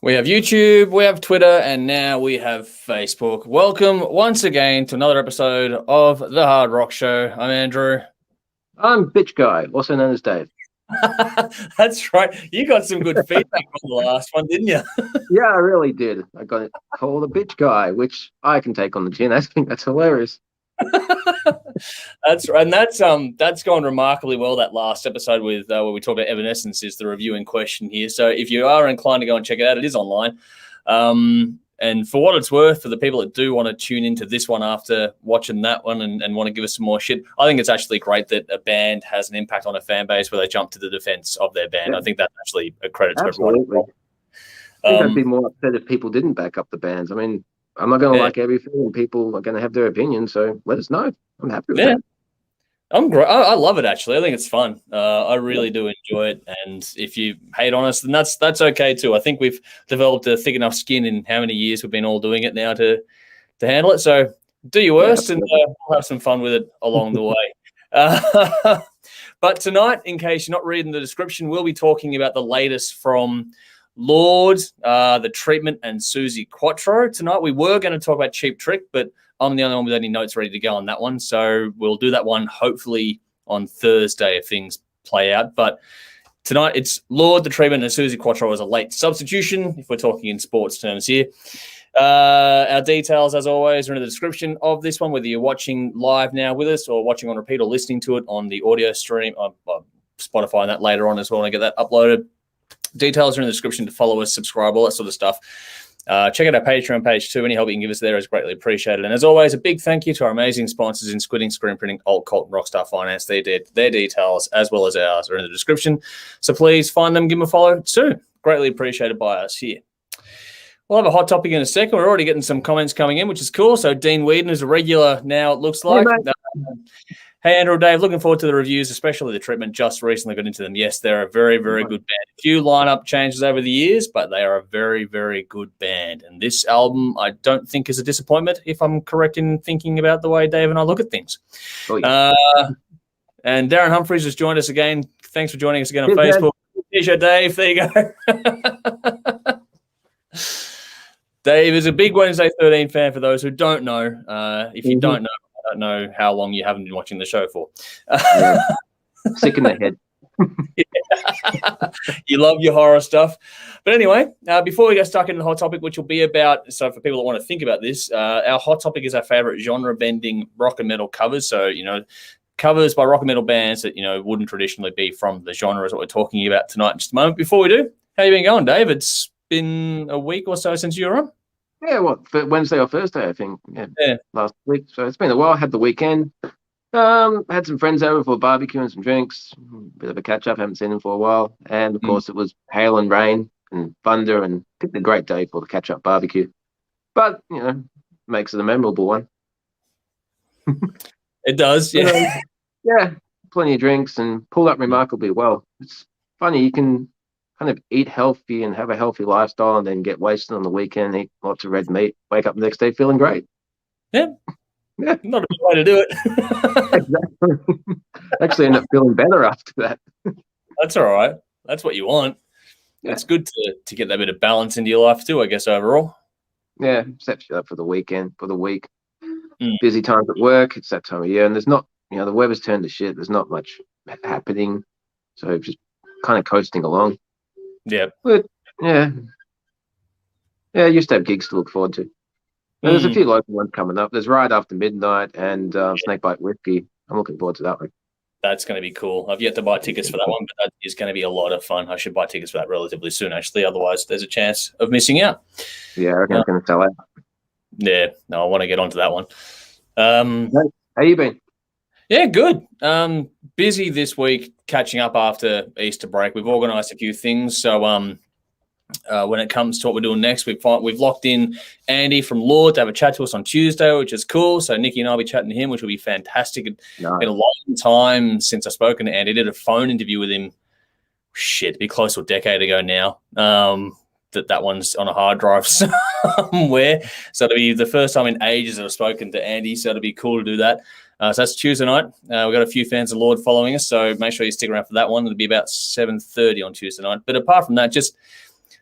We have YouTube, we have Twitter, and now we have Facebook. Welcome once again to another episode of The Hard Rock Show. I'm Andrew. I'm Bitch Guy, also known as Dave. That's right. You got some good feedback on the last one, didn't you? Yeah, I really did. I got called a bitch guy, which I can take on the chin. I think that's hilarious. That's right. And that's gone remarkably well, that last episode with where we talked about Evanescence is the review in question here. So if you are inclined to go and check it out, it is online. And for what it's worth, for the people that do want to tune into this one after watching that one and want to give us some more shit, I think it's actually great that a band has an impact on a fan base where they jump to the defense of their band. Yeah. I think that's actually a credit to everyone. I think I'd be more upset if people didn't back up the bands. I mean, I'm not going to like everything, and people are going to have their opinion, so let us know. I'm happy with that. I'm great. I love it, actually. I think it's fun. I really do enjoy it. And if you hate on us, then that's okay too. I think we've developed a thick enough skin in how many years we've been all doing it now to handle it. So do your worst, and we'll have some fun with it along the way. But tonight, in case you're not reading the description, we'll be talking about the latest from Lord, The Treatment, and Suzi Quatro. Tonight we were going to talk about Cheap Trick, but I'm the only one with any notes ready to go on that one. So we'll do that one hopefully on Thursday if things play out. But tonight it's Lord, The Treatment, and Suzi Quatro as a late substitution, if we're talking in sports terms here. Our details, as always, are in the description of this one, whether you're watching live now with us or watching on repeat or listening to it on the audio stream, Spotify and that later on as well, and I get that uploaded. Details are in the description to follow us, subscribe, all that sort of stuff. Check out our Patreon page too. Any help you can give us there is greatly appreciated. And as always, a big thank you to our amazing sponsors in Squidding, Screen Printing, Alt Cult, and Rockstar Finance. Their details, as well as ours, are in the description. So please find them, give them a follow soon. Greatly appreciated by us here. We'll have a hot topic in a second. We're already getting some comments coming in, which is cool. So Dean Whedon is a regular now, it looks like. Hey, Andrew, Dave, looking forward to the reviews, especially The Treatment. Just recently got into them. Yes, they're a very, very good band. A few lineup changes over the years, but they are a very, very good band. And this album, I don't think is a disappointment, if I'm correct in thinking about the way Dave and I look at things. Oh, yeah. And Darren Humphries has joined us again. Thanks for joining us again on Facebook. Here's your Dave. There you go. Dave is a big Wednesday 13 fan for those who don't know. If you don't know, I don't know how long you haven't been watching the show for. Sick in the head. You love your horror stuff. But anyway, before we get stuck into the hot topic, which will be about, so for people that want to think about this, our hot topic is our favorite genre-bending rock and metal covers. So, covers by rock and metal bands that, wouldn't traditionally be from the genre is what we're talking about tonight in just a moment. Before we do, how you been going, Dave? It's been a week or so since you were on. Yeah, Wednesday or Thursday, I think. Yeah, last week. So it's been a while. I had the weekend. Had some friends over for a barbecue and some drinks. Bit of a catch up. Haven't seen them for a while. And of course, it was hail and rain and thunder, and picked a great day for the catch up barbecue. But makes it a memorable one. It does, yeah. Yeah, plenty of drinks and pulled up remarkably well. It's funny, you can kind of eat healthy and have a healthy lifestyle and then get wasted on the weekend, eat lots of red meat, wake up the next day feeling great. Yeah. Not a bad way to do it. Exactly. Actually end up feeling better after that. That's all right. That's what you want. Yeah. It's good to get that bit of balance into your life too, I guess, overall. Yeah, sets you up for the weekend, for the week. Busy times at work, it's that time of year, and there's not, the weather's turned to shit. There's not much happening. So just kind of coasting along. Yeah. But, yeah, I used to have gigs to look forward to. There's a few local ones coming up. There's Ride After Midnight and Snakebite Whiskey. I'm looking forward to that one. That's going to be cool. I've yet to buy tickets for that one, but that is going to be a lot of fun. I should buy tickets for that relatively soon, actually. Otherwise, there's a chance of missing out. Yeah, I reckon it's going to sell out. Yeah, no, I want to get onto that one. How you been? Yeah, good. Busy this week, catching up after Easter break. We've organised a few things. So when it comes to what we're doing next, we've locked in Andy from Lord to have a chat to us on Tuesday, which is cool. So Nikki and I'll be chatting to him, which will be fantastic. It's been a long time since I've spoken to Andy. I did a phone interview with him. It'd be close to a decade ago now. That one's on a hard drive somewhere. So it'll be the first time in ages that I've spoken to Andy. So it'll be cool to do that. So that's Tuesday night. We've got a few fans of Lord following us, so make sure you stick around for that one. It'll be about 7:30 on Tuesday night. But apart from that, just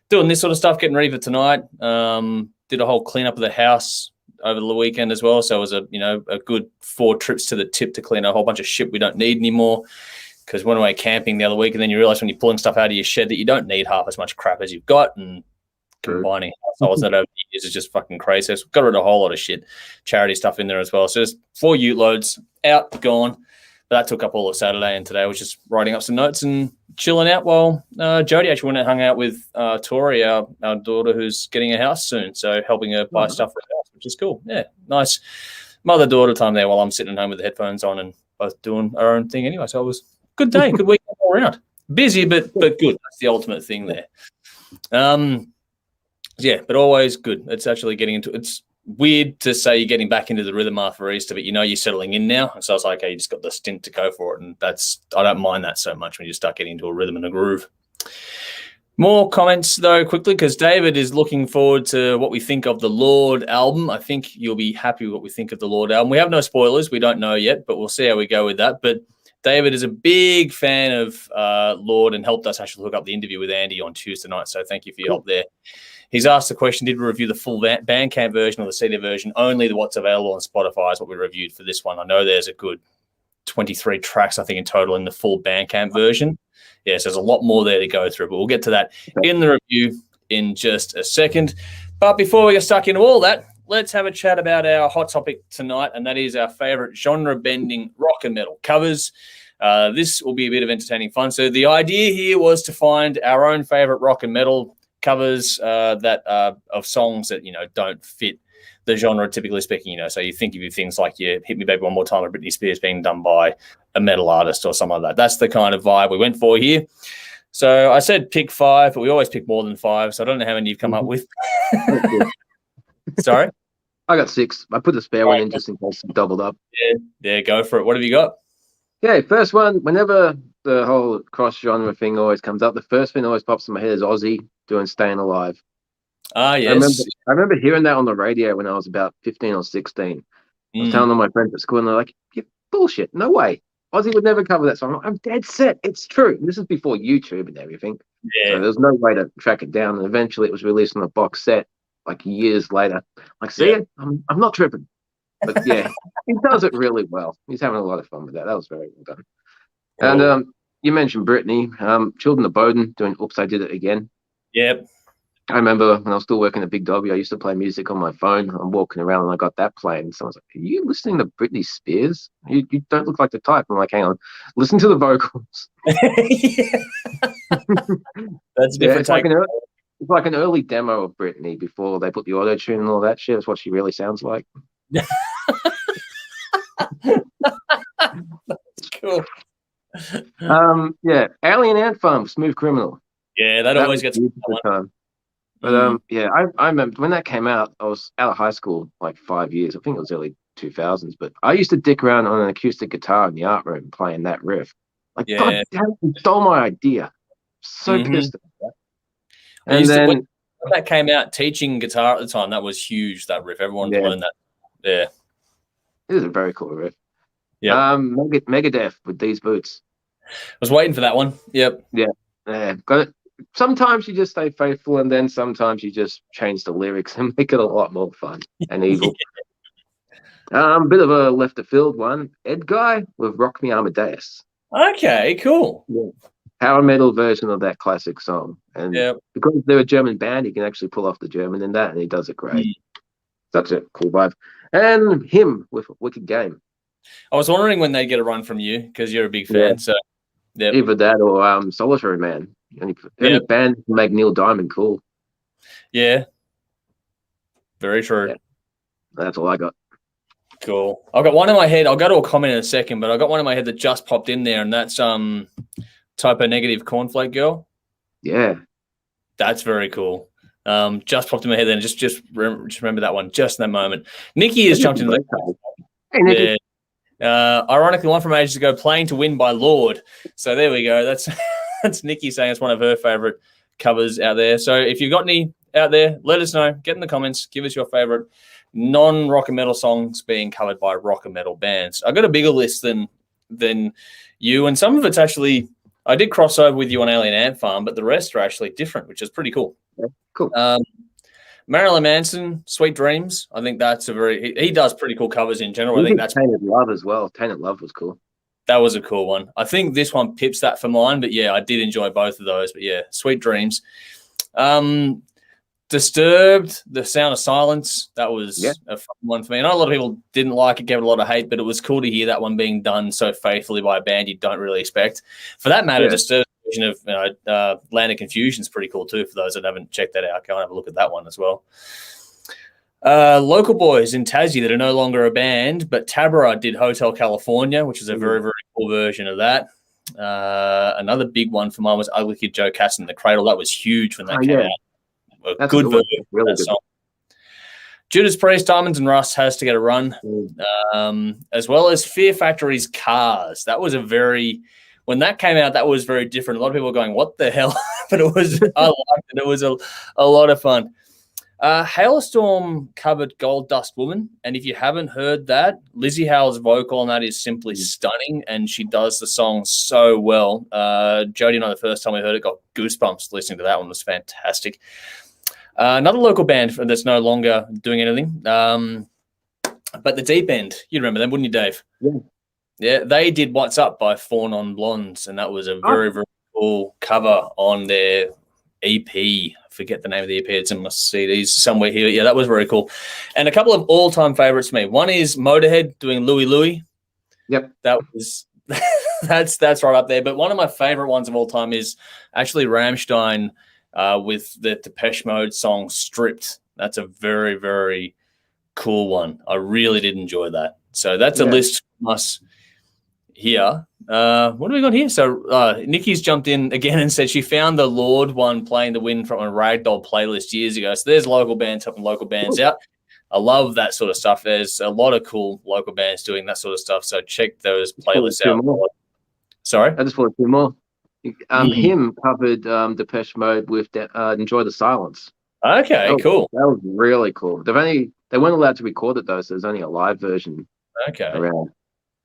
doing this sort of stuff, getting ready for tonight. Did a whole cleanup of the house over the weekend as well. So it was a good 4 trips to the tip to clean a whole bunch of shit we don't need anymore. Because went away camping the other week, and then you realize when you're pulling stuff out of your shed that you don't need half as much crap as you've got, and combining households that over the years is just fucking crazy. So got rid of a whole lot of shit, charity stuff in there as well. So there's 4 ute loads out, gone. But that took up all of Saturday, and today I was just writing up some notes and chilling out while Jodie actually went and hung out with Tori, our daughter, who's getting a house soon. So helping her buy stuff for her house, which is cool. Yeah, nice mother-daughter time there while I'm sitting at home with the headphones on and both doing our own thing anyway. So it was good day, good weekend all around. Busy, but good. That's the ultimate thing there. Yeah, but always good. It's actually getting into. It's weird to say you're getting back into the rhythm after Easter, but you're settling in now. And so I was like, hey, you just got the stint to go for it, and I don't mind that so much when you start getting into a rhythm and a groove. More comments though, quickly, because David is looking forward to what we think of the Lord album. I think you'll be happy with what we think of the Lord album. We have no spoilers. We don't know yet, but we'll see how we go with that. But David is a big fan of Lord and helped us actually hook up the interview with Andy on Tuesday night. So thank you for your help there. He's asked the question, did we review the full Bandcamp version or the CD version? Only what's available on Spotify is what we reviewed for this one. I know there's a good 23 tracks, I think, in total in the full Bandcamp version. Yes, there's a lot more there to go through, but we'll get to that in the review in just a second. But before we get stuck into all that, let's have a chat about our hot topic tonight, and that is our favorite genre-bending rock and metal covers. This will be a bit of entertaining fun. So the idea here was to find our own favorite rock and metal covers that of songs that don't fit the genre, typically speaking. So you think of your things like your "Hit Me Baby One More Time" or Britney Spears being done by a metal artist or something like that. That's the kind of vibe we went for here. So I said pick 5, but we always pick more than 5. So I don't know how many you've come up with. Sorry? I got 6. I put the spare one in just in case it doubled up. Yeah, go for it. What have you got? Okay, first one, whenever the whole cross-genre thing always comes up, the first thing that always pops in my head is Ozzy doing Staying Alive. Yes. I remember hearing that on the radio when I was about 15 or 16. I was telling all my friends at school, and they're like, yeah, bullshit, no way. Ozzy would never cover that song. I'm dead set. It's true. And this is before YouTube and everything. Yeah. So there's no way to track it down. And eventually it was released on a box set like years later. Like, see it? I'm not tripping. But yeah, he does it really well. He's having a lot of fun with that. That was very well done. Cool. And you mentioned Britney. Children of Bodom doing Oops, I Did It Again. Yep. I remember when I was still working at Big W, I used to play music on my phone. I'm walking around and I got that playing. Someone's like, are you listening to Britney Spears? You don't look like the type. I'm like, hang on, listen to the vocals. That's different. It's like an early demo of Britney before they put the auto-tune and all that shit. That's what she really sounds like. That's cool. Yeah, Alien Ant Farm, Smooth Criminal. Yeah, that always gets the time. But yeah, I remember when that came out, I was out of high school like 5 years. I think it was early 2000s. But I used to dick around on an acoustic guitar in the art room playing that riff. Like, God damn, you stole my idea. So pissed about that. And then when that came out, teaching guitar at the time, that was huge, that riff. Everyone learned that. Yeah. It is a very cool riff. Yeah. Megadeth with These Boots. I was waiting for that one. Yep. Yeah. Got it. Sometimes you just stay faithful, and then sometimes you just change the lyrics and make it a lot more fun and evil. Bit of a left of field one. Ed Guy with Rock Me Amadeus. Okay, cool. Yeah. Power metal version of that classic song. And because they're a German band, he can actually pull off the German in that, and he does it great. Such a cool vibe. And him with Wicked Game. I was wondering when they get a run from you because you're a big fan. Yeah. So either that or Solitary Man. Any band can make Neil Diamond cool. Yeah. Very true. Yeah. That's all I got. Cool. I've got one in my head. I'll go to a comment in a second, but I got one in my head that just popped in there, and that's Typo Negative Cornflake Girl. Yeah. That's very cool. Just popped in my head then. Just remember that one just in that moment. Nikki has jumped in the Hey, Nikki. Ironically, one from ages ago, Playing to Win by Lord. So there we go. That's Nikki saying it's one of her favorite covers out there. So if you've got any out there, let us know. Get in the comments. Give us your favorite non-rock and metal songs being covered by rock and metal bands. I've got a bigger list than you, and some of it's actually I did cross over with you on Alien Ant Farm, but the rest are actually different, which is pretty cool. Yeah, cool. Marilyn Manson, Sweet Dreams. I think that's he does pretty cool covers in general. I think that's Tainted Love as well. Tainted Love was cool. That was a cool one. I think this one pips that for mine, but yeah, I did enjoy both of those. But yeah, Sweet Dreams. Disturbed, The Sound of Silence. That was a fun one for me. I know a lot of people didn't like it, gave it a lot of hate, but it was cool to hear that one being done so faithfully by a band you don't really expect. For that matter, Disturbed version of Land of Confusion is pretty cool too. For those that haven't checked that out, go and have a look at that one as well. Local boys in Tassie that are no longer a band, but Tabara did Hotel California, which is a very, very cool version of that. Another big one for mine was Ugly Kid Joe Cass in the Cradle. That was huge when that came out. A good version of that song. Judas Priest, Diamonds and Rust has to get a run, as well as Fear Factory's Cars. That was when that came out, that was very different. A lot of people were going, what the hell? But I liked it. It was a lot of fun. Hailstorm covered Gold Dust Woman, and if you haven't heard that, Lizzie Howell's vocal on that is simply stunning, and she does the song so well. Jody and I, the first time we heard it, got goosebumps listening to that one. It was fantastic. Another local band that's no longer doing anything, but the Deep End. You remember them, wouldn't you, Dave? Yeah, they did What's Up by Four Non Blondes, and that was a very, very cool cover on their EP. I forget the name of the EP. It's in my CDs somewhere here. Yeah, that was very cool. And a couple of all-time favorites for me. One is Motorhead doing Louie Louie. Yep. That was that's right up there. But one of my favorite ones of all time is actually Rammstein with the Depeche Mode song Stripped. That's a very, very cool one. I really did enjoy that. So that's a list from us here. What do we got here? So Nikki's jumped in again and said she found the Lord one playing the wind from a Ragdoll playlist years ago. So there's local bands helping local bands out. I love that sort of stuff. There's a lot of cool local bands doing that sort of stuff. So check those playlists out. Sorry? I just want two more. Him covered Depeche Mode with Enjoy the Silence. Okay, cool. That was really cool. They weren't allowed to record it though, so there's only a live version around.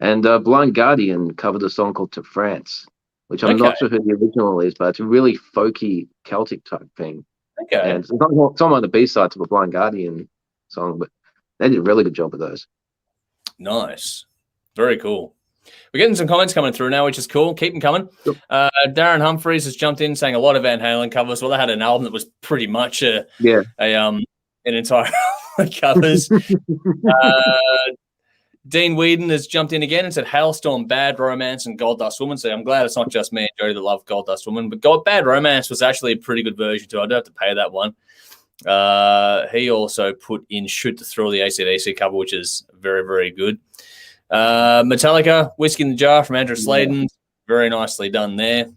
And Blind Guardian covered a song called To France, which I'm not sure who the original is, but it's a really folky Celtic type thing. Okay. And it's not on the B-sides of a Blind Guardian song, but they did a really good job of those. Nice. Very cool. We're getting some comments coming through now, which is cool. Keep them coming. Yep. Darren Humphreys has jumped in saying a lot of Van Halen covers. Well, they had an album that was pretty much an entire covers. Dean Whedon has jumped in again and said Hailstorm, Bad Romance, and Gold Dust Woman. So I'm glad it's not just me and Jody that love Gold Dust Woman, but Bad Romance was actually a pretty good version too. I do have to pay that one. He also put in Shoot to Thrill, the AC/DC cover, which is very, very good. Metallica, Whiskey in the Jar from Andrew Sladen. Very nicely done there.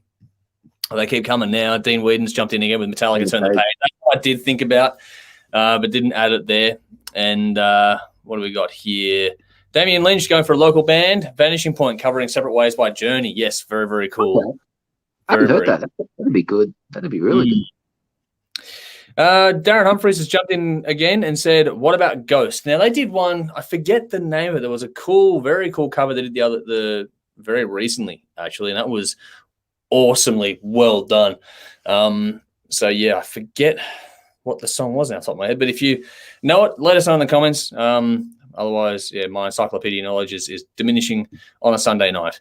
They keep coming now. Dean Whedon's jumped in again with Metallica Turn the Page. That's what I did think about, but didn't add it there. And what do we got here? Damien Lynch going for a local band. Vanishing Point covering Separate Ways by Journey. Yes, very, very cool. Okay. I haven't heard that. That'd be good. That'd be really good. Darren Humphreys has jumped in again and said, what about Ghost? Now, they did one, I forget the name of it. There was a cool, very cool cover they did the very recently, actually, and that was awesomely well done. So, yeah, I forget what the song was off the top of my head, but if you know it, let us know in the comments. Otherwise, yeah, my encyclopedia knowledge is diminishing on a Sunday night.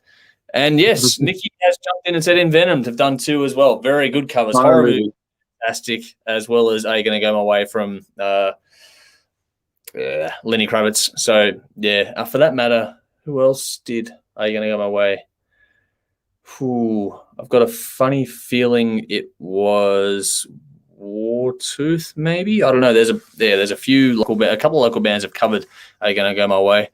And yes, Nikki has jumped in and said Envenomed have done two as well. Very good covers. Horror movie, fantastic, as well as Are You Gonna Go My Way from Lenny Kravitz. So, yeah, for that matter, who else did Are You Gonna Go My Way? I've got a funny feeling it was Wartooth, maybe. I don't know. There's a couple of local bands have covered Are You Gonna Go My Way.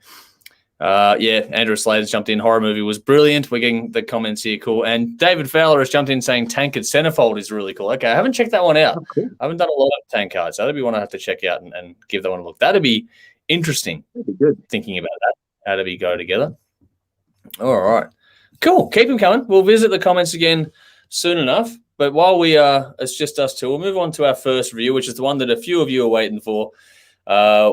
Andrew Slater's jumped in. Horror movie was brilliant. We're getting the comments here. Cool. And David Fowler has jumped in saying Tankard Centerfold is really cool. Okay, I haven't checked that one out. Cool. I haven't done a lot of Tankard, so that'd be one I have to check out and give that one a look. That'd be interesting. That'd be good. Thinking about that. How do we go together? All right. Cool. Keep them coming. We'll visit the comments again soon enough. But while it's just us two, we'll move on to our first review, which is the one that a few of you are waiting for.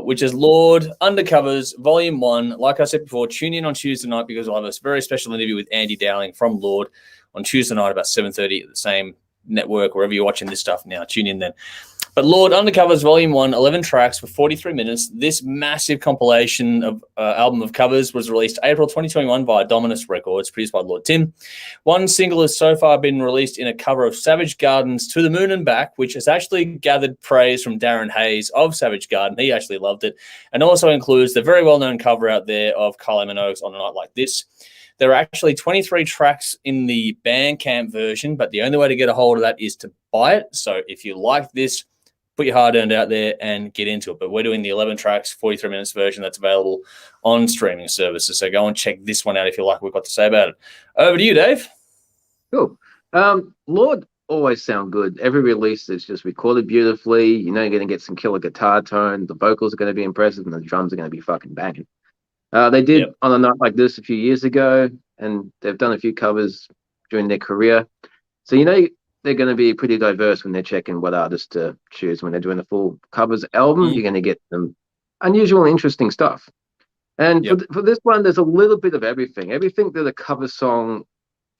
which is Lord Undercovers Volume 1. Like I said before, tune in on Tuesday night because we'll have a very special interview with Andy Dowling from Lord on Tuesday night about 7:30 at the same network, wherever you're watching this stuff now. Tune in then. But Lord Undercovers Volume 1, 11 tracks for 43 minutes. This massive compilation of album of covers was released April 2021 via Dominus Records, produced by Lord Tim. One single has so far been released in a cover of Savage Garden's To the Moon and Back, which has actually gathered praise from Darren Hayes of Savage Garden. He actually loved it. And also includes the very well-known cover out there of Kylie Minogue's On a Night Like This. There are actually 23 tracks in the Bandcamp version, but the only way to get a hold of that is to buy it. So if you like this, put your hard-earned out there and get into it. But we're doing the 11 tracks, 43 minutes version that's available on streaming services. So go and check this one out if you like what we've got to say about it. Over to you, Dave. Cool. Lord always sound good. Every release is just recorded beautifully. You know you're going to get some killer guitar tone. The vocals are going to be impressive, and the drums are going to be fucking banging. They did On a Night Like This a few years ago, and they've done a few covers during their career. So you know they're going to be pretty diverse when they're checking what artists to choose. When they're doing a full covers album, you're going to get some unusual and interesting stuff. And for this one, there's a little bit of everything. Everything that a cover song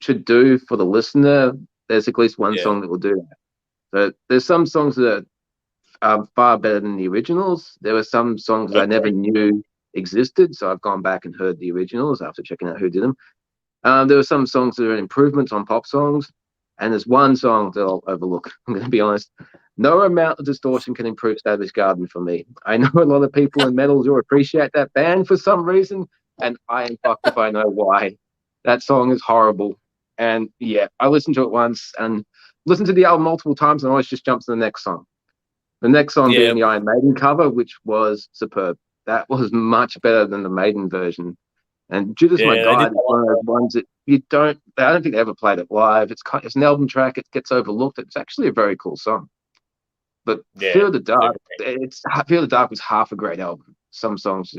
should do for the listener, there's at least one song that will do that. So there's some songs that are far better than the originals. There were some songs that I never knew existed, so I've gone back and heard the originals after checking out who did them. There were some songs that are improvements on pop songs. And there's one song that I'll overlook. I'm going to be honest. No amount of distortion can improve Savage Garden for me. I know a lot of people in metal who appreciate that band for some reason, and I am fucked if I know why. That song is horrible. And yeah, I listened to it once and listened to the album multiple times and always just jumps to the next song. The next song being the Iron Maiden cover, which was superb. That was much better than the Maiden version. And Judas My Guide is one of those ones that I don't think they ever played it live. It's an album track. It gets overlooked. It's actually a very cool song. But Fear of the Dark, Fear of the Dark was half a great album. Some songs,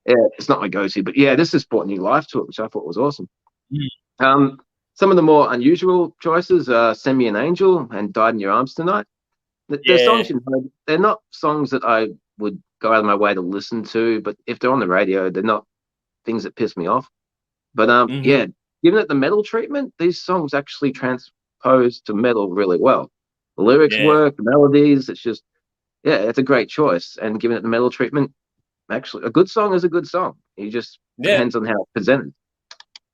it's not my go-to. But yeah, this has brought new life to it, which I thought was awesome. Some of the more unusual choices are Send Me an Angel and Died in Your Arms Tonight. They're songs, they're not songs that I would go out of my way to listen to, but if they're on the radio, they're not things that piss me off. But given it the metal treatment, these songs actually transpose to metal really well. The lyrics work, the melodies, it's just it's a great choice. And given it the metal treatment, actually a good song is a good song. It just depends on how it's presented.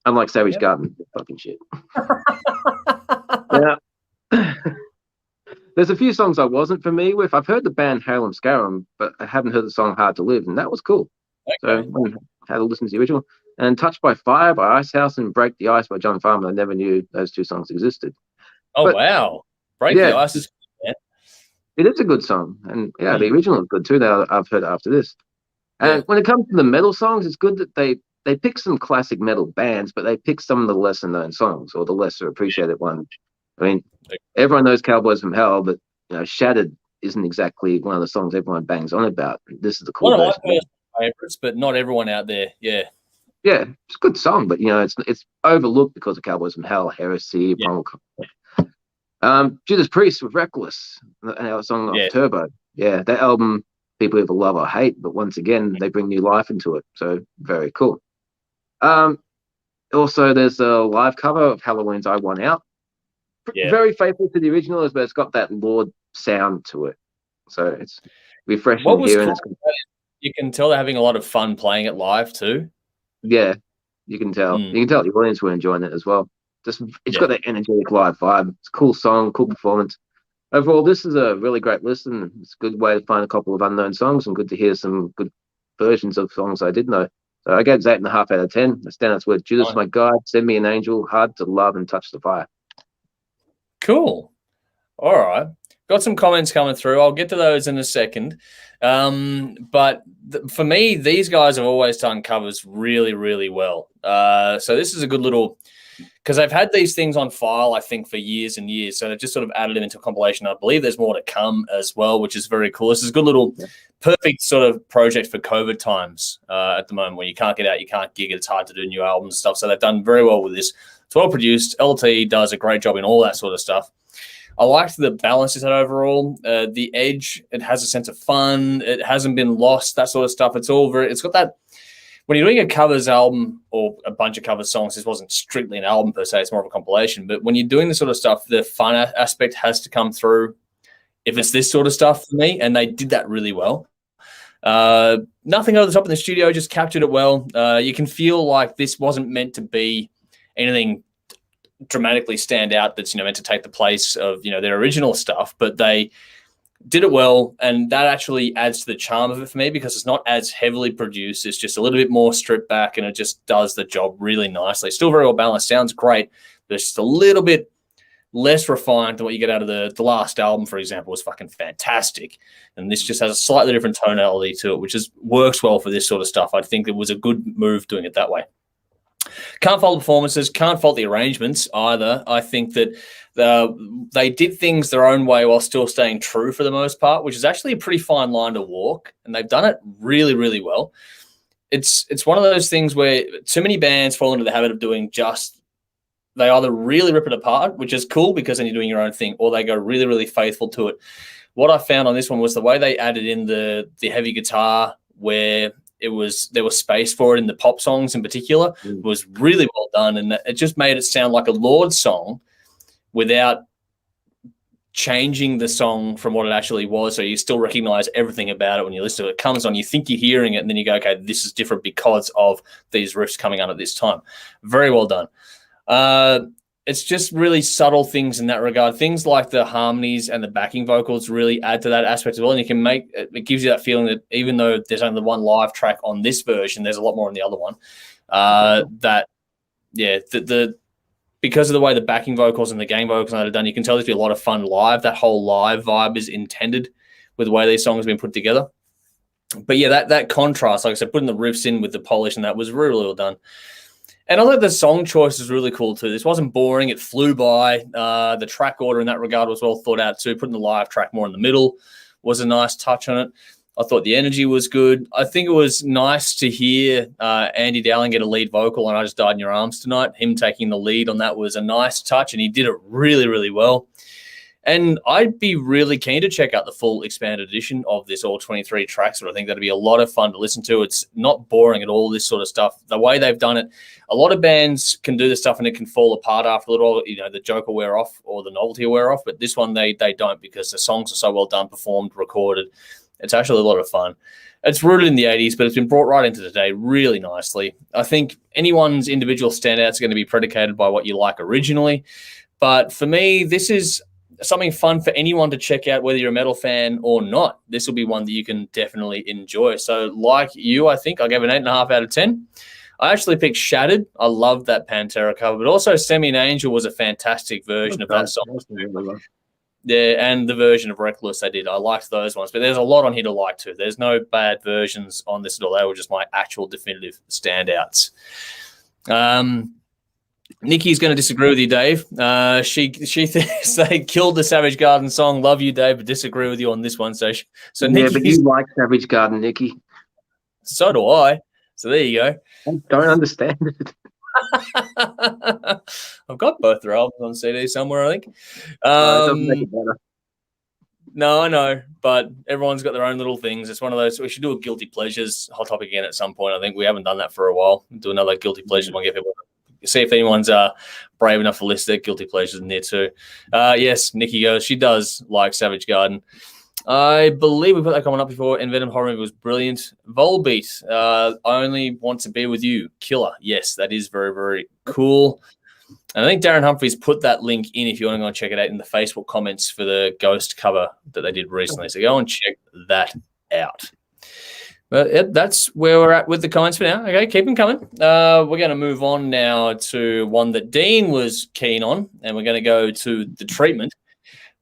Unlike Savage Garden, fucking shit. There's a few songs I wasn't familiar with. I've heard the band Halem Scarum, but I haven't heard the song Hard to Live, and that was cool. So I had to listen to the original. And Touched by Fire by Icehouse and Break the Ice by John Farmer. I never knew those two songs existed. Wow. Break the Ice is good. It is a good song. And the original is good too that I've heard after this. And when it comes to the metal songs, it's good that they pick some classic metal bands, but they pick some of the lesser known songs or the lesser appreciated ones. I mean, everyone knows Cowboys from Hell, but Shattered isn't exactly one of the songs everyone bangs on about. This is the cool version. One of my favorites, but not everyone out there. Yeah, it's a good song, but it's overlooked because of Cowboys from Hell, Heresy, Judas Priest with Reckless, our song off Turbo. Yeah, that album people either love or hate, but once again they bring new life into it. So very cool. Also, there's a live cover of Halloween's I Want Out. Very faithful to the original, but it's got that Lord sound to it. So it's refreshing here. You can tell they're having a lot of fun playing it live too. Yeah, you can tell. You can tell the audience were enjoying it as well. It's got that energetic live vibe. It's a cool song, cool performance. Overall, this is a really great listen. It's a good way to find a couple of unknown songs and good to hear some good versions of songs I did know. So I gave it 8.5 out of 10. The standouts were Judas My Guide, Send Me an Angel, Hard to Love, and Touch the Fire. Cool. All right. Got some comments coming through. I'll get to those in a second. But for me, these guys have always done covers really, really well. So this is a good little, because they've had these things on file, I think, for years and years. So they've just sort of added them into a compilation. I believe there's more to come as well, which is very cool. This is a good little perfect sort of project for COVID times at the moment when you can't get out, you can't gig. It's hard to do new albums and stuff. So they've done very well with this. It's well produced. LT does a great job in all that sort of stuff. I liked the balance it had overall. The edge, it has a sense of fun. It hasn't been lost, that sort of stuff. It's got that. When you're doing a covers album or a bunch of cover songs, this wasn't strictly an album per se, it's more of a compilation. But when you're doing this sort of stuff, the fun aspect has to come through if it's this sort of stuff for me, and they did that really well. Nothing over the top in the studio, just captured it well. You can feel like this wasn't meant to be anything dramatically stand out that's meant to take the place of their original stuff, but they did it well, and that actually adds to the charm of it for me because it's not as heavily produced. It's just a little bit more stripped back, and it just does the job really nicely. Still very well balanced, sounds great, but it's just a little bit less refined than what you get out of the last album, for example, was fucking fantastic. And this just has a slightly different tonality to it, which works well for this sort of stuff. I think it was a good move doing it that way. Can't fault the performances, can't fault the arrangements either. I think that they did things their own way while still staying true for the most part, which is actually a pretty fine line to walk, and they've done it really, really well. It's one of those things where too many bands fall into the habit of doing they either really rip it apart, which is cool because then you're doing your own thing, or they go really, really faithful to it. What I found on this one was the way they added in the heavy guitar where there was space for it in the pop songs in particular was really well done, and it just made it sound like a Lord song without changing the song from what it actually was. So you still recognize everything about it when you listen to it. It comes on, you think you're hearing it, and then you go, okay, this is different because of these riffs coming on at this time. Very well done. It's just really subtle things in that regard. Things like the harmonies and the backing vocals really add to that aspect as well. And it gives you that feeling that even though there's only one live track on this version, there's a lot more on the other one. Because of the way the backing vocals and the gang vocals are done, you can tell there's been a lot of fun live. That whole live vibe is intended with the way these songs have been put together. But yeah, that contrast, like I said, putting the riffs in with the polish and that was really, really well done. And I thought the song choice was really cool too. This wasn't boring. It flew by. The track order in that regard was well thought out too. Putting the live track more in the middle was a nice touch on it. I thought the energy was good. I think it was nice to hear Andy Dowling get a lead vocal on I Just Died in Your Arms Tonight. Him taking the lead on that was a nice touch, and he did it really, really well. And I'd be really keen to check out the full expanded edition of this, all 23 tracks, but I think that'd be a lot of fun to listen to. It's not boring at all, this sort of stuff. The way they've done it, a lot of bands can do this stuff and it can fall apart after a little, the joke will wear off or the novelty will wear off, but this one they don't, because the songs are so well done, performed, recorded. It's actually a lot of fun. It's rooted in the 80s, but it's been brought right into today really nicely. I think anyone's individual standouts are going to be predicated by what you like originally, but for me, this is something fun for anyone to check out, whether you're a metal fan or not. This will be one that you can definitely enjoy. So like you, I think I gave it an 8.5 out of 10. I actually picked Shattered. I love that Pantera cover, but also Semi and Angel was a fantastic version of that song. Yeah, and the version of Reckless they did. I liked those ones, but there's a lot on here to like too. There's no bad versions on this at all. They were just my actual definitive standouts. Nikki's going to disagree with you, Dave. She thinks they killed the Savage Garden song. Love you, Dave, but disagree with you on this one. So yeah, but you like Savage Garden, Nikki. So do I. So there you go. I don't understand it. I've got both their albums on CD somewhere, I think. It doesn't make it better. No, I know, but everyone's got their own little things. It's one of those. We should do a guilty pleasures hot topic again at some point. I think we haven't done that for a while. We'll do another guilty pleasures one. Get people. See if anyone's brave enough to list their guilty pleasures in there too. Yes, Nikki goes. She does like Savage Garden. I believe we put that comment up before. And Venom Horror Movie was brilliant. Volbeat, I Only Want to Be With You. Killer. Yes, that is very, very cool. And I think Darren Humphries put that link in if you want to go and check it out in the Facebook comments for the Ghost cover that they did recently. So go and check that out. But yeah, that's where we're at with the comments for now. Okay, keep them coming. We're going to move on now to one that Dean was keen on, and we're going to go to The Treatment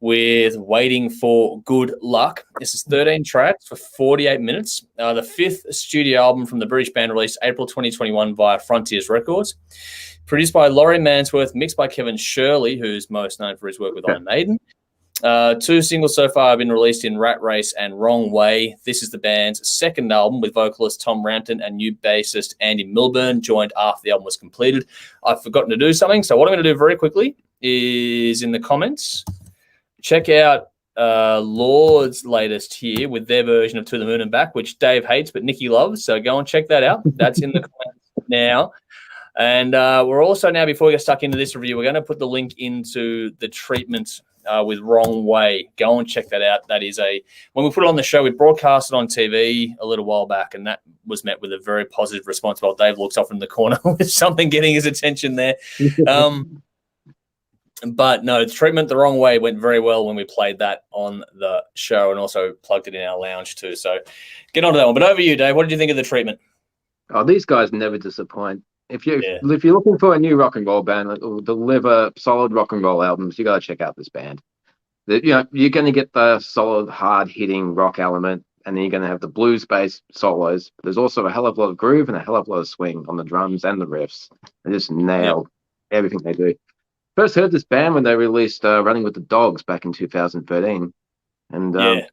with Waiting for Good Luck. This is 13 tracks for 48 minutes. The fifth studio album from the British band, released April 2021 via Frontiers Records. Produced by Laurie Mansworth, mixed by Kevin Shirley, who's most known for his work with Iron Maiden. 2 singles so far have been released in Rat Race and Wrong Way. This is the band's second album, with vocalist Tom Rampton and new bassist Andy Milburn joined after the album was completed. I've forgotten to do something, so what I'm going to do very quickly is in the comments, check out Lord's latest here with their version of To the Moon and Back, which Dave hates but Nikki loves. So go and check that out. That's in the comments now. And we're also now, before we get stuck into this review, we're going to put the link into the treatment with Wrong Way. Go and check that out. That is when we put it on the show, we broadcast it on TV a little while back, and that was met with a very positive response. While Dave looks off in the corner with something getting his attention there. But no, treatment The Wrong Way went very well when we played that on the show, and also plugged it in our lounge too. So get on to that one. But over to you, Dave. What did you think of the treatment? Oh, these guys never disappoint. If you're looking for a new rock and roll band that will deliver solid rock and roll albums, you got to check out this band. You're going to get the solid, hard-hitting rock element, and then you're going to have the blues-based solos. There's also a hell of a lot of groove and a hell of a lot of swing on the drums and the riffs. They just nail everything they do. First heard this band when they released Running with the Dogs back in 2013. And it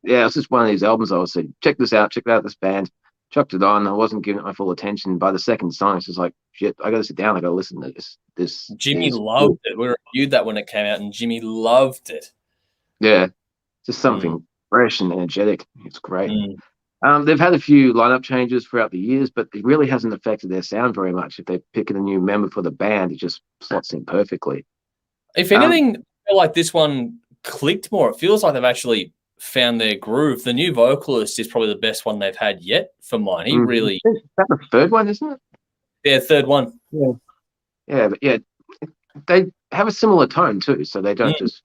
was just one of these albums I was saying, check this out this band. Chucked it on. I wasn't giving it my full attention. By the second song, it's just like, shit, I got to sit down. I got to listen to this. Jimmy loved it. We reviewed that when it came out, and Jimmy loved it. Yeah, just something fresh and energetic. It's great. They've had a few lineup changes throughout the years, but it really hasn't affected their sound very much. If they're picking a new member for the band, it just slots in perfectly. If anything, I feel like this one clicked more. It feels like they've actually found their groove. The new vocalist is probably the best one they've had yet for mine. He really... That's the third one, isn't it? Yeah, third one. Yeah, but they have a similar tone too, so they don't just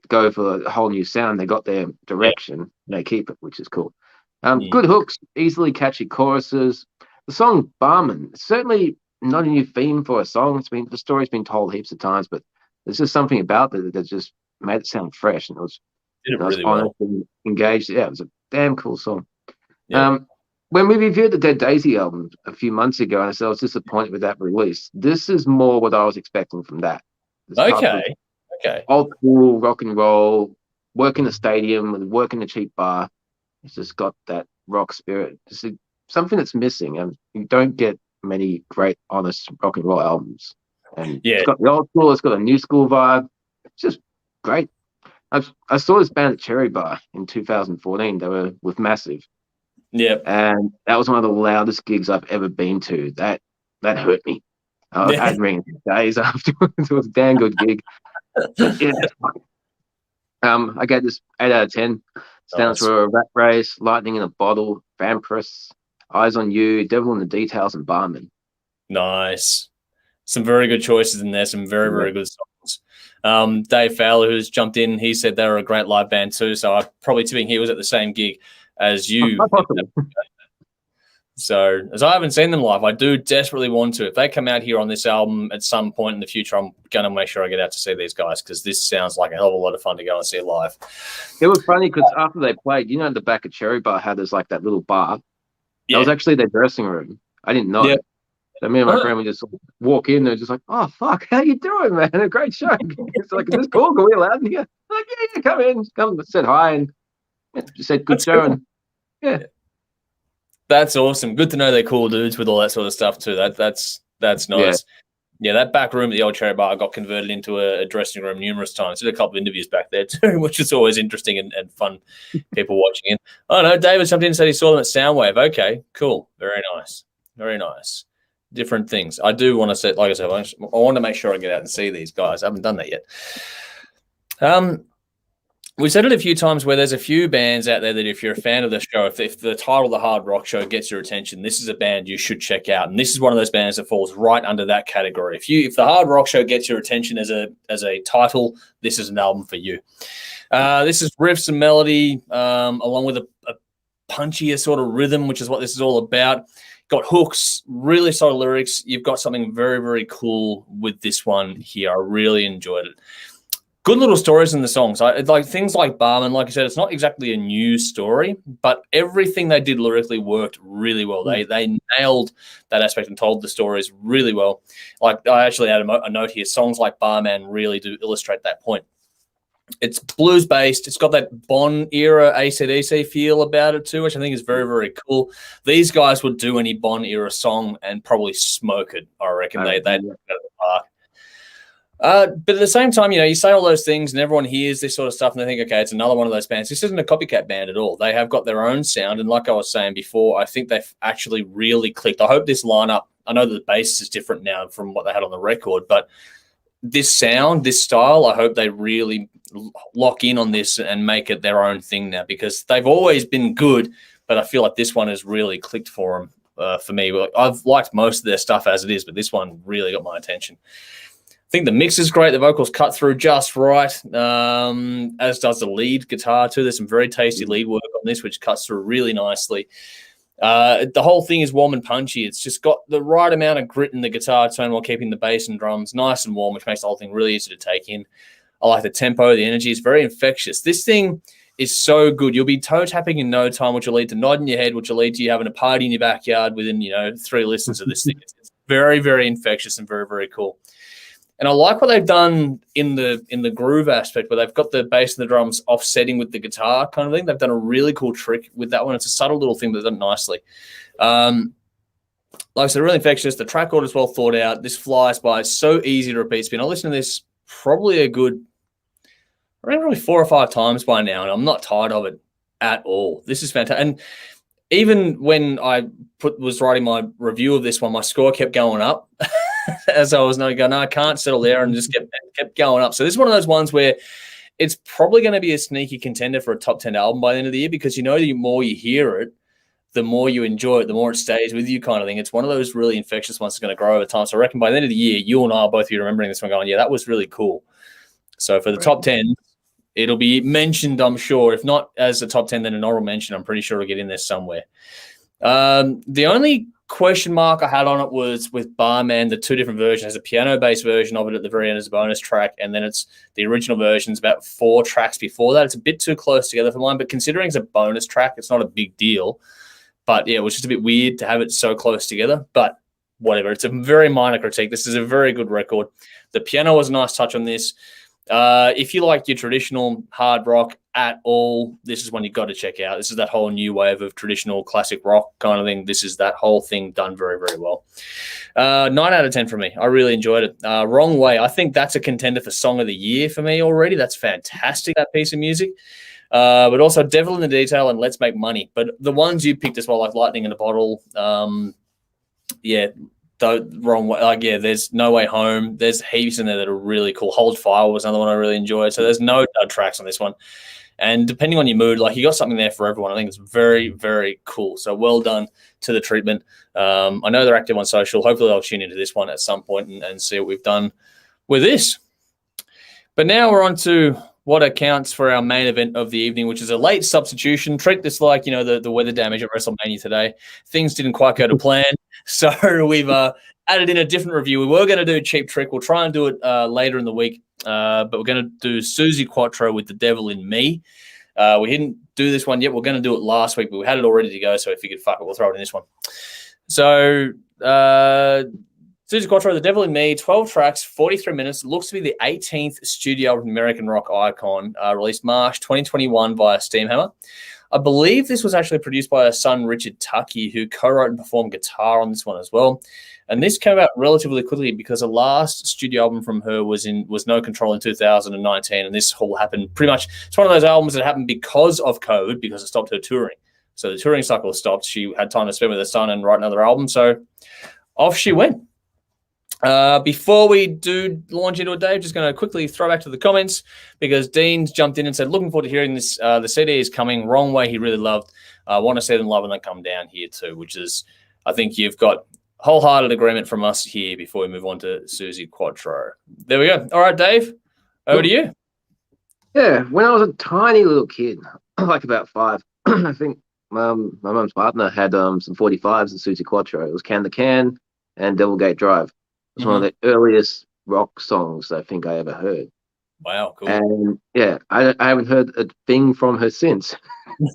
go for a whole new sound. They got their direction. They keep it, which is cool. Good hooks, easily catchy choruses. The song Barman, certainly not a new theme for a song. The story's been told heaps of times, but there's just something about it that just made it sound fresh, and it was really honest and engaged. Yeah, it was a damn cool song. When we reviewed the Dead Daisy album a few months ago, I said I was disappointed with that release. This is more what I was expecting from that. Okay. Old school rock and roll, work in a stadium, work in a cheap bar. It's just got that rock spirit. It's something that's missing, and you don't get many great, honest rock and roll albums. And it's got the old school, it's got a new school vibe. It's just great. I saw this band at Cherry Bar in 2014. They were with Massive. Yeah. And that was one of the loudest gigs I've ever been to. That hurt me. I had ringing days afterwards. It was a damn good gig. I gave this 8 out of 10. Stands for Rat Race, Lightning in a Bottle, Vampirus, Eyes on You, Devil in the Details, and Barman. Nice. Some very good choices in there. Some very, very good songs. Dave Fowler, who's jumped in, he said they were a great live band too. So I'm probably tipping he was at the same gig as you. So, as I haven't seen them live, I do desperately want to. If they come out here on this album at some point in the future, I'm going to make sure I get out to see these guys, because this sounds like a hell of a lot of fun to go and see live. It was funny because after they played, the back of Cherry Bar had there's like that little bar. That was actually their dressing room. I didn't know it. So me and my friend would just walk in. They're just like, "Oh fuck, how you doing, man? A great show." It's like, "Is this cool? Can we allowed in here?" Like, "Yeah, come in, come." Said hi and just said good show. Cool. And that's awesome. Good to know they're cool dudes with all that sort of stuff too. That's nice. Yeah, that back room at the old Cherry Bar got converted into a dressing room numerous times. Did a couple of interviews back there too, which is always interesting and fun. People watching in. Oh no, David jumped in and said he saw them at Soundwave. Okay, cool, very nice, very nice. Different things. I do want to say, like I said, I want to make sure I get out and see these guys. I haven't done that yet. We've said it a few times where there's a few bands out there that if you're a fan of the show, if the title of the Hard Rock Show gets your attention, this is a band you should check out. And this is one of those bands that falls right under that category. If the Hard Rock Show gets your attention as a title, this is an album for you. This is riffs and melody, along with a punchier sort of rhythm, which is what this is all about. Got hooks, really solid lyrics. You've got something very, very cool with this one here. I really enjoyed it. Good little stories in the songs. Like things like Barman, like I said, it's not exactly a new story, but everything they did lyrically worked really well. They nailed that aspect and told the stories really well. Like I actually had a note here. Songs like Barman really do illustrate that point. It's blues based. It's got that Bond era AC/DC feel about it too, which I think is very, very cool. These guys would do any Bond era song and probably smoke it. I reckon they'd go to the park. But at the same time, you say all those things and everyone hears this sort of stuff and they think, okay, it's another one of those bands. This isn't a copycat band at all. They have got their own sound. And like I was saying before, I think they've actually really clicked. I hope this lineup, I know that the bass is different now from what they had on the record, but this sound, this style, I hope they really lock in on this and make it their own thing now, because they've always been good, but I feel like this one has really clicked for them. For me, I've liked most of their stuff as it is, but this one really got my attention. I think the mix is great. The vocals cut through just right, as does the lead guitar too. There's some very tasty lead work on this, which cuts through really nicely. The whole thing is warm and punchy. It's just got the right amount of grit in the guitar tone while keeping the bass and drums nice and warm, which makes the whole thing really easy to take in. I like the tempo. The energy is very infectious. This thing is so good. You'll be toe tapping in no time, which will lead to nodding your head, which will lead to you having a party in your backyard within 3 listens of this thing. It's very, very infectious and very, very cool. And I like what they've done in the groove aspect, where they've got the bass and the drums offsetting with the guitar kind of thing. They've done a really cool trick with that one. It's a subtle little thing, but they've done it nicely. Like I said, really infectious. The track order is well thought out. This flies by. It's so easy to repeat spin. I listened to this probably 4 or 5 times by now, and I'm not tired of it at all. This is fantastic. And even when I was writing my review of this one, my score kept going up. As I was going, no, I can't settle there, and just kept going up. So this is one of those ones where it's probably going to be a sneaky contender for a top 10 album by the end of the year, because the more you hear it, the more you enjoy it, the more it stays with you kind of thing. It's one of those really infectious ones that's going to grow over time. So I reckon by the end of the year, you and I are both here remembering this one going, yeah, that was really cool. So for the top 10, it'll be mentioned, I'm sure. If not as a top 10, then an honorable mention. I'm pretty sure it'll get in there somewhere. The only question mark I had on it was with Barman, the 2 different versions. There's a piano-based version of it at the very end as a bonus track, and then it's the original version's about 4 tracks before that. It's a bit too close together for mine, but considering it's a bonus track, it's not a big deal. But yeah, it was just a bit weird to have it so close together, but whatever. It's a very minor critique. This is a very good record. The piano was a nice touch on this. If you like your traditional hard rock at all, this is one you've got to check out. This is that whole new wave of traditional classic rock kind of thing. This is that whole thing done very, very well. 9 out of 10 for me. I really enjoyed it. Wrong Way. I think that's a contender for Song of the Year for me already. That's fantastic, that piece of music. But also Devil in the Detail and Let's Make Money. But the ones you picked as well, like Lightning in a Bottle, Wrong Way. There's No Way Home. There's heaps in there that are really cool. Hold Fire was another one I really enjoyed. So there's no dud tracks on this one. And depending on your mood, you got something there for everyone. I think it's very, very cool. So well done to The Treatment. I know they're active on social. Hopefully I'll tune into this one at some point and see what we've done with this. But now we're on to what accounts for our main event of the evening, which is a late substitution. Treat this like, the weather damage at WrestleMania today. Things didn't quite go to plan. So we've added in a different review. We were going to do Cheap Trick. We'll try and do it later in the week. But we're going to do Suzi Quatro with The Devil in Me. We didn't do this one yet. We're going to do it last week, but we had it all ready to go. So we figured, fuck it, we'll throw it in this one. So Suzi Quatro, The Devil in Me, 12 tracks, 43 minutes. It looks to be the 18th studio album from American rock icon, released March 2021 via Steamhammer. I believe this was actually produced by her son, Richard Tuckey, who co-wrote and performed guitar on this one as well. And this came out relatively quickly because the last studio album from her was No Control in 2019, and this all happened pretty much. It's one of those albums that happened because of COVID, because it stopped her touring. So the touring cycle stopped. She had time to spend with her son and write another album. So off she went. Before we do launch into it, Dave, just going to quickly throw back to the comments because Dean's jumped in and said, looking forward to hearing this. The CD is coming. Wrong Way he really loved. I want to see them love and then come down here too, which is, I think you've got wholehearted agreement from us here before we move on to Suzi Quatro. There we go. All right, Dave, over to you. Yeah, when I was a tiny little kid, like about 5, I think my mum's partner had some 45s of Suzi Quatro. It was Can the Can and Devil Gate Drive. It's one of the earliest rock songs I think I ever heard. Wow, cool. And yeah, I haven't heard a thing from her since.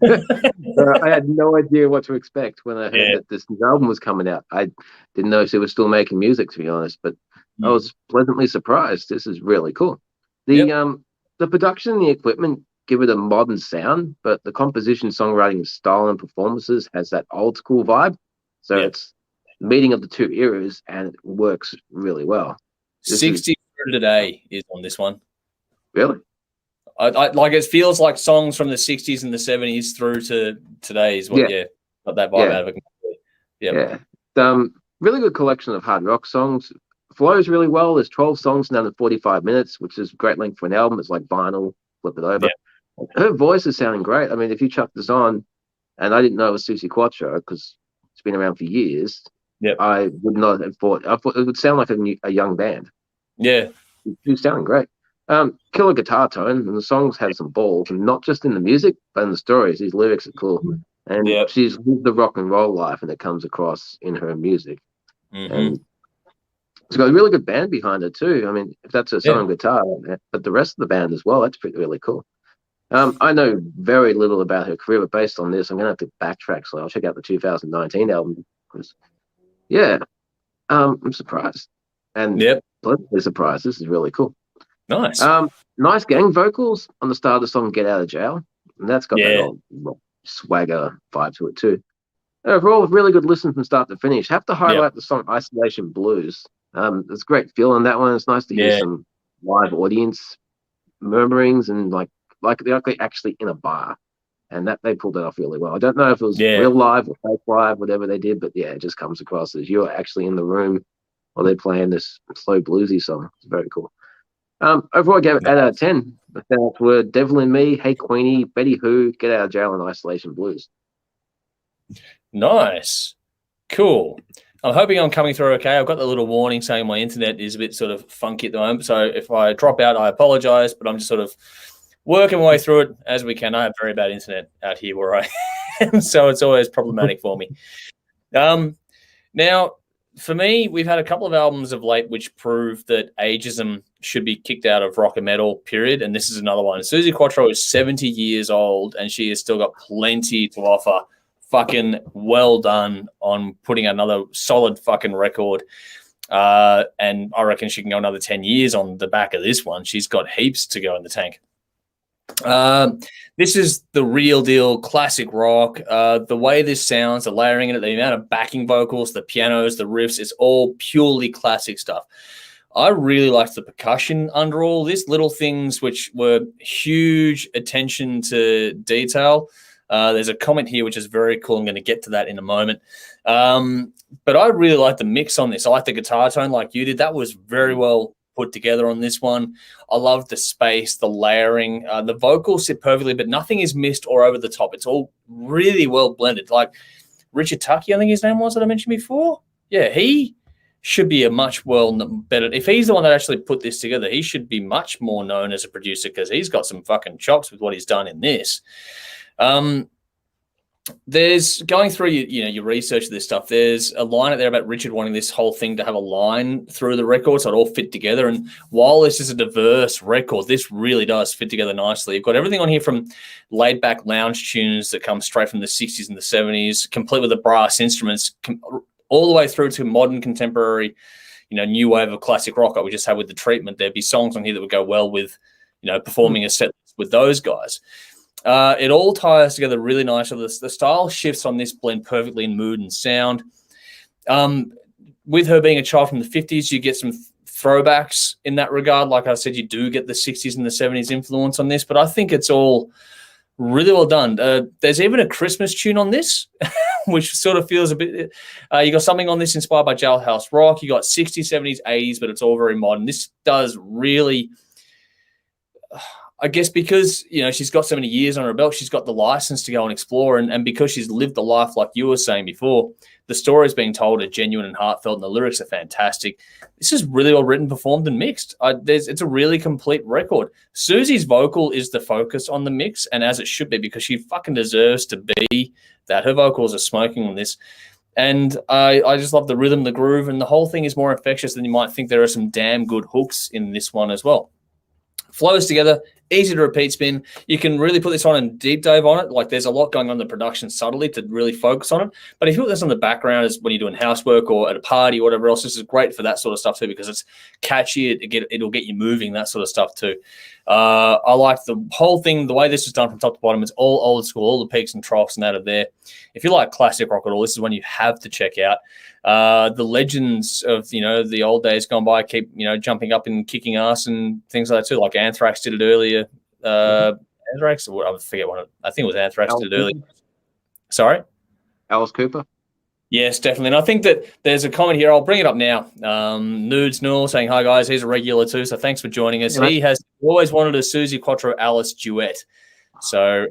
So I had no idea what to expect when I heard that this album was coming out. I didn't know she was still making music, to be honest, but I was pleasantly surprised. This is really cool. The production and the equipment give it a modern sound, but the composition, songwriting style and performances has that old school vibe. So it's the meeting of the two eras, and it works really well. 64 Through Today is on this one. Really? I like it feels like songs from the 60s and the 70s through to today is what got that vibe out of it. Yeah. Really good collection of hard rock songs. Flows really well. There's 12 songs in under 45 minutes, which is great length for an album. It's like vinyl, flip it over. Her voice is sounding great. I mean, if you chuck this on, and I didn't know it was Suzi Quatro because it's been around for years, I would not have thought. I thought it would sound like a young band. Yeah. She's sounding great. Killer guitar tone, and the songs have some balls, and not just in the music, but in the stories. These lyrics are cool. And she's lived the rock and roll life, and it comes across in her music. And it's got a really good band behind it too. I mean, if that's her song guitar, but the rest of the band as well, that's really cool. I know very little about her career, but based on this, I'm going to have to backtrack. So I'll check out the 2019 album because, I'm surprised and pleasantly surprised. This is really cool. Nice. Nice gang vocals on the start of the song "Get Out of Jail," and that's got that old swagger vibe to it too. Overall, really good listen from start to finish. Have to highlight the song "Isolation Blues." It's a great feel on that one. It's nice to hear some live audience murmurings and like they're actually in a bar, and that they pulled it off really well. I don't know if it was real live or fake live, whatever they did, but it just comes across as you're actually in the room while they're playing this slow bluesy song. It's very cool. Overall, I gave it 8 out of 10. The sounds were Devil in Me, Hey Queenie, Betty Who, Get Out of Jail, and Isolation Blues. Nice. Cool. I'm hoping I'm coming through okay. I've got the little warning saying my internet is a bit sort of funky at the moment. So if I drop out, I apologize, but I'm just sort of working my way through it as we can. I have very bad internet out here where I am, so it's always problematic for me. Now, for me, we've had a couple of albums of late which prove that ageism should be kicked out of rock and metal, period. And this is another one. Suzi Quatro is 70 years old, and she has still got plenty to offer. Fucking well done on putting another solid fucking record. And I reckon she can go another 10 years on the back of this one. She's got heaps to go in the tank. This is the real deal classic rock. The way this sounds, the layering in it, the amount of backing vocals, the pianos, the riffs, it's all purely classic stuff. I really liked the percussion under all this, little things which were huge attention to detail. There's a comment here which is very cool. I'm going to get to that in a moment. But I really like the mix on this. I like the guitar tone like you did. That was very well put together on this one. I love the space, the layering. The vocals sit perfectly, but nothing is missed or over the top. It's all really well blended. Like Richard Tucky, I think his name was that I mentioned before. Yeah, he should be a much better. If he's the one that actually put this together, he should be much more known as a producer because he's got some fucking chops with what he's done in this. There's going through your research of this stuff. There's a line out there about Richard wanting this whole thing to have a line through the record so it all fit together. And while this is a diverse record, this really does fit together nicely. You've got everything on here from laid back lounge tunes that come straight from the 60s and the 70s, complete with the brass instruments, all the way through to modern contemporary, new wave of classic rock. We just had with The Treatment. There'd be songs on here that would go well with, performing a set with those guys. It all ties together really nicely. The style shifts on this blend perfectly in mood and sound. With her being a child from the 50s, you get some throwbacks in that regard. Like I said, you do get the 60s and the 70s influence on this, but I think it's all really well done. There's even a Christmas tune on this, which sort of feels a bit... you got something on this inspired by Jailhouse Rock. You got 60s, 70s, 80s, but it's all very modern. This does really... I guess because, she's got so many years on her belt, she's got the license to go and explore. And because she's lived the life like you were saying before, the stories being told are genuine and heartfelt and the lyrics are fantastic. This is really well written, performed, and mixed. It's a really complete record. Suzi's vocal is the focus on the mix, and as it should be, because she fucking deserves to be that. Her vocals are smoking on this. And I just love the rhythm, the groove, and the whole thing is more infectious than you might think. There are some damn good hooks in this one as well. Flows together easy to repeat spin. You can really put this on and deep dive on it. Like there's a lot going on in the production subtly to really focus on it. But if you put this on the background as when you're doing housework or at a party or whatever else, this is great for that sort of stuff too, because it's catchy. It'll get you moving, that sort of stuff too. I like the whole thing, the way this is done from top to bottom. It's all old school, all the peaks and troughs and that are there. If you like classic rock at all, this is one you have to check out. The legends of, the old days gone by keep, jumping up and kicking ass and things like that too. Like Anthrax did it earlier. Anthrax, I forget what I think it was Anthrax did it earlier. Sorry? Alice Cooper. Yes, definitely. And I think that there's a comment here. I'll bring it up now. Nudes Noel saying, hi, guys. He's a regular too, so thanks for joining us. Yeah, he has always wanted a Suzi Quatro Alice duet. So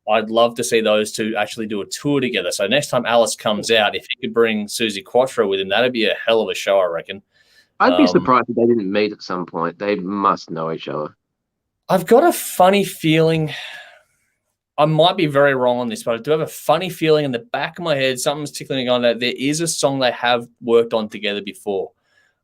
I'd love to see those two actually do a tour together. So next time Alice comes out, if he could bring Suzi Quatro with him, that'd be a hell of a show, I reckon. I'd be surprised if they didn't meet at some point. They must know each other. I've got a funny feeling... I might be very wrong on this, but I do have a funny feeling in the back of my head, something's tickling on that there is a song they have worked on together before.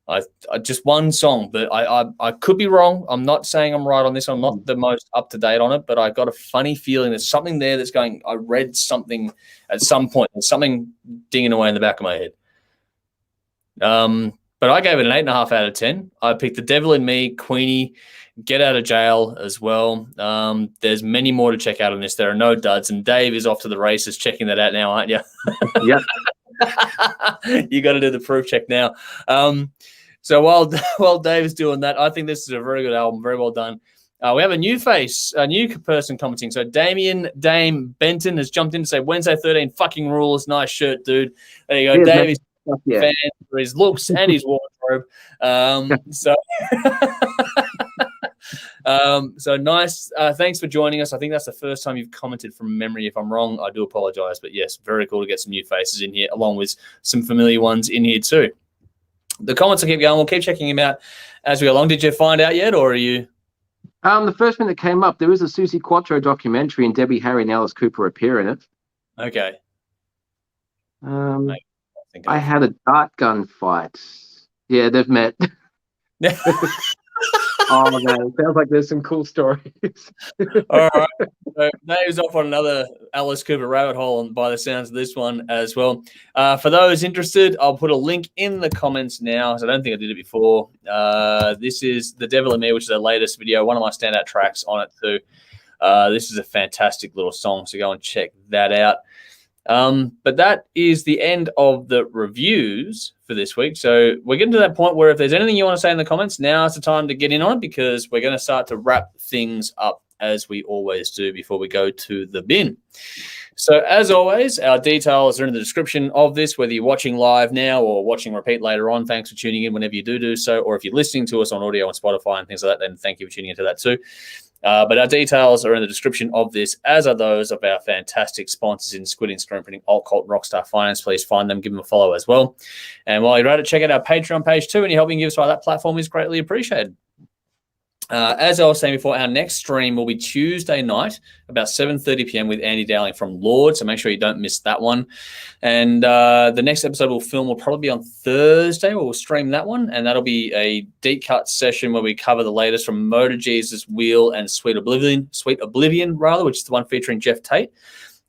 I just one song, but I could be wrong. I'm not saying I'm right on this. I'm not the most up to date on it, but I got a funny feeling there's something there that's going. I read something at some point. There's something dinging away in the back of my head. But I gave it an 8.5 out of 10. I picked The Devil in Me, Queenie, Get Out of Jail as well. There's many more to check out on this. There are no duds, and Dave is off to the races checking that out now, aren't you? Yeah. You got to do the proof check now. So while Dave is doing that, I think this is a very good album. Very well done. We have a new face, a new person commenting. So Dame Benton has jumped in to say, Wednesday 13 fucking rules. Nice shirt, dude. There you go. Cheers, Dave is a fan for his looks and his wardrobe. So nice. Thanks for joining us. I think that's the first time you've commented from memory. If I'm wrong, I do apologize. But yes, very cool to get some new faces in here, along with some familiar ones in here too. The comments will keep going. We'll keep checking them out as we go along. Did you find out yet, or are you? The first thing that came up, there is a Suzi Quatro documentary, and Debbie Harry and Alice Cooper appear in it. Okay. I had a dart gun fight. Yeah, they've met. Oh man, it sounds like there's some cool stories. All right, so Dave's off on another Alice Cooper rabbit hole by the sounds of this one as well. For those interested, I'll put a link in the comments now, so I don't think I did it before. This is The Devil in Me, which is the latest video, one of my standout tracks on it too. This is a fantastic little song, so go and check that out. But that is the end of the reviews for this week. So we're getting to that point where if there's anything you want to say in the comments, now is the time to get in on it, because we're going to start to wrap things up as we always do before we go to the bin. So as always, our details are in the description of this, whether you're watching live now or watching repeat later on. Thanks for tuning in whenever you do so. Or if you're listening to us on audio on Spotify and things like that, then thank you for tuning into that too. But our details are in the description of this, as are those of our fantastic sponsors in Squidding, Screen Printing, Alt Cult, Rockstar Finance. Please find them, give them a follow as well. And while you're at it, check out our Patreon page too. Any help you can give us via that platform is greatly appreciated. As I was saying before, our next stream will be Tuesday night, about 7:30 p.m. with Andy Dowling from Lord, so make sure you don't miss that one. And the next episode we'll film will probably be on Thursday. We'll stream that one, and that'll be a deep cut session where we cover the latest from Motor Jesus, Wheel, and Sweet Oblivion, which is the one featuring Jeff Tate.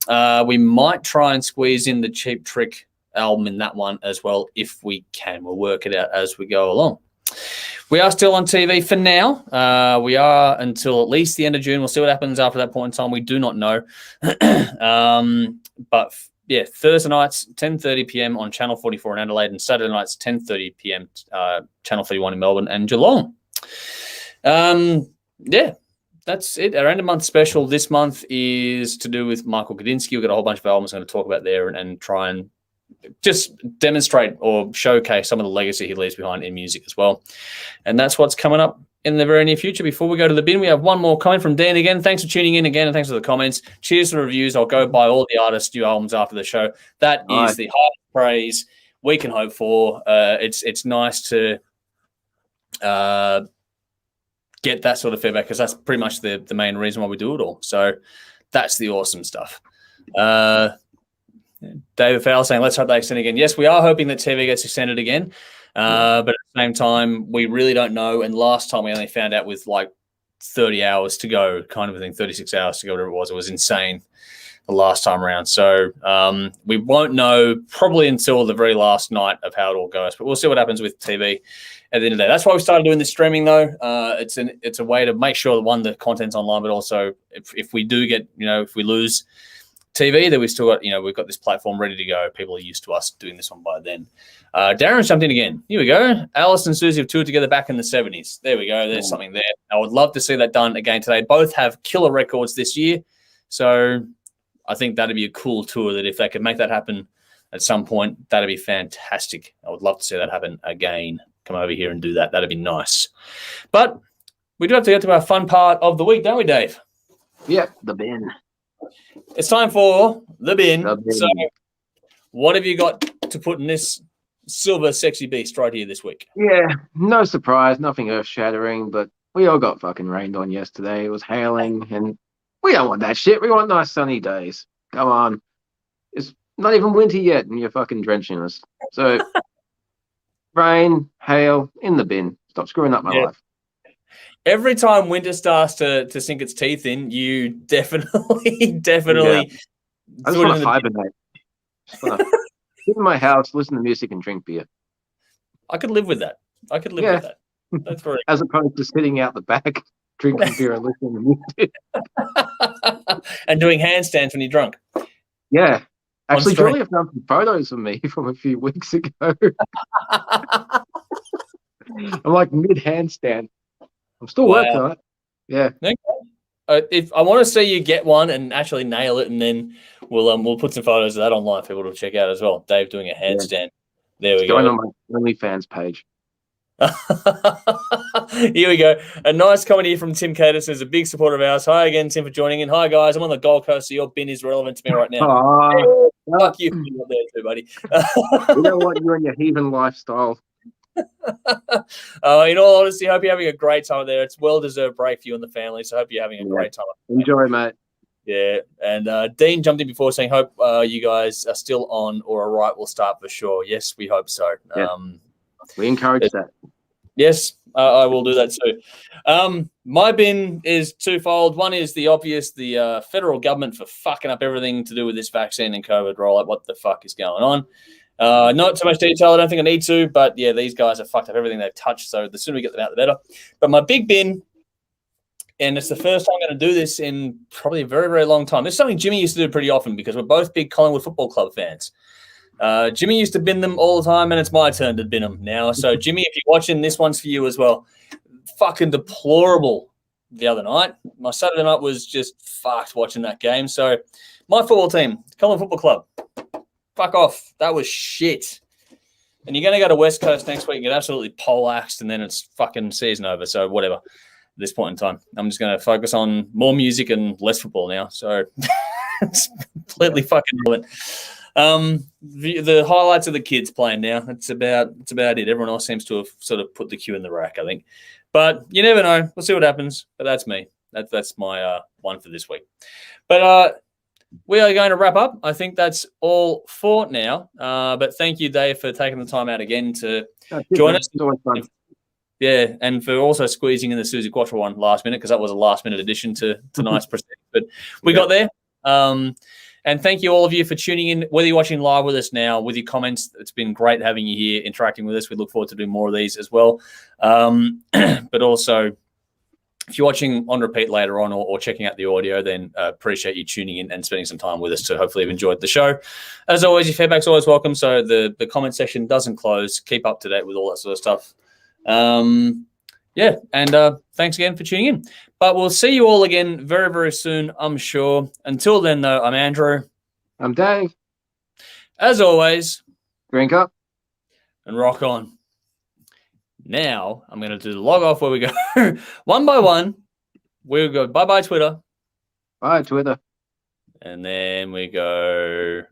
We might try and squeeze in the Cheap Trick album in that one as well if we can. We'll work it out as we go along. We are still on TV for now. We are until at least the end of June. We'll see what happens after that point in time. We do not know. But yeah, Thursday nights, 10:30 p.m. on Channel 44 in Adelaide, and Saturday nights, 10:30 p.m. Channel 31 in Melbourne and Geelong. Yeah, that's it. Our end of month special this month is to do with Michael Gudinski. We've got a whole bunch of albums I'm going to talk about there and try and just demonstrate or showcase some of the legacy he leaves behind in music as well. And that's what's coming up in the very near future. Before we go to the bin, we have one more comment from Dan again. Thanks for tuning in again, and thanks for the comments. Cheers to the reviews. I'll go buy all the artists' new albums after the show. That is the highest praise we can hope for. It's nice to get that sort of feedback, because that's pretty much the main reason why we do it all. So that's the awesome stuff. David Fowler saying, let's hope they extend again. Yes, we are hoping that TV gets extended again. But at the same time, we really don't know. And last time we only found out with like 30 hours to go, kind of thing, 36 hours to go, whatever it was. It was insane the last time around. So we won't know probably until the very last night of how it all goes, but we'll see what happens with TV at the end of the day. That's why we started doing this streaming, though. It's a way to make sure that, one, the content's online, but also if we do get, if we lose TV, that we've still got, we've got this platform ready to go. People are used to us doing this one by then. Darren's jumped in again. Here we go. Alice and Suzi have toured together back in the 70s. There we go. There's something there. I would love to see that done again today. Both have killer records this year. So I think that'd be a cool tour, that if they could make that happen at some point, that'd be fantastic. I would love to see that happen again. Come over here and do that. That'd be nice. But we do have to get to our fun part of the week, don't we, Dave? Yep, the bin. It's time for the bin. The bin. So what have you got to put in this silver sexy beast right here this week? Yeah, no surprise, nothing earth-shattering, but we all got fucking rained on yesterday. It was hailing, and we don't want that shit. We want nice sunny days. Come on. It's not even winter yet, and you're fucking drenching us. So, rain, hail, in the bin. Stop screwing up my life. Every time winter starts to sink its teeth in, you definitely. Yeah. I just want to hibernate. Just want to sit in my house, listen to music, and drink beer. I could live with that. with that. That's very as opposed to sitting out the back, drinking beer and listening to music. And doing handstands when you're drunk. Yeah. Actually, Julie have done some photos of me from a few weeks ago. I'm like mid-handstand. I'm still working on it. Yeah. Okay. If I want to see you get one and actually nail it, and then we'll put some photos of that online for people to check out as well. Dave doing a handstand. There we go. Going on my OnlyFans page. Here we go. A nice comment here from Tim Catus, who's a big supporter of ours. Hi again, Tim, for joining in. Hi guys, I'm on the Gold Coast, so your bin is relevant to me right now. Fuck you, you're there too, buddy. You know what? You and your heathen lifestyle. In all honesty, hope you're having a great time there. It's well-deserved break for you and the family, so hope you're having a great time. Enjoy, mate. Yeah, and Dean jumped in before saying, hope you guys are still on or a right will start for sure. Yes, we hope so. Yeah. We encourage that. Yes, I will do that too. My bin is twofold. One is the obvious, the federal government for fucking up everything to do with this vaccine and COVID rollout. What the fuck is going on? Not too much detail. I don't think I need to, but yeah, these guys have fucked up everything they've touched. So the sooner we get them out, the better. But my big bin, and it's the first time I'm going to do this in probably a very, very long time. This is something Jimmy used to do pretty often because we're both big Collingwood Football Club fans. Jimmy used to bin them all the time, and it's my turn to bin them now. So, Jimmy, if you're watching, this one's for you as well. Fucking deplorable the other night. My Saturday night was just fucked watching that game. So, my football team, Collingwood Football Club, fuck off. That was shit. And you're going to go to West Coast next week and get absolutely poleaxed, and then it's fucking season over. So, whatever. At this point in time, I'm just going to focus on more music and less football now. So, it's completely fucking relevant. The highlights of the kids playing now. That's about it. Everyone else seems to have sort of put the cue in the rack, I think. But you never know. We'll see what happens. But that's me. That's my one for this week. But we are going to wrap up. I think that's all for now. But thank you, Dave, for taking the time out again to join us. It's always fun. Yeah, and for also squeezing in the Suzi Quatro one last minute, because that was a last-minute addition to tonight's proceedings. But we got there. And thank you all of you for tuning in, whether you're watching live with us now, with your comments. It's been great having you here, interacting with us. We look forward to doing more of these as well. But also, if you're watching on repeat later on or checking out the audio, then appreciate you tuning in and spending some time with us to hopefully have enjoyed the show. As always, your feedback's always welcome, so the comment section doesn't close. Keep up to date with all that sort of stuff. Yeah, and thanks again for tuning in. But we'll see you all again very, very soon, I'm sure. Until then, though, I'm Andrew. I'm Dave. As always, drink up and rock on. Now, I'm going to do the log off where we go one by one. We'll go bye-bye Twitter. Bye, Twitter. And then we go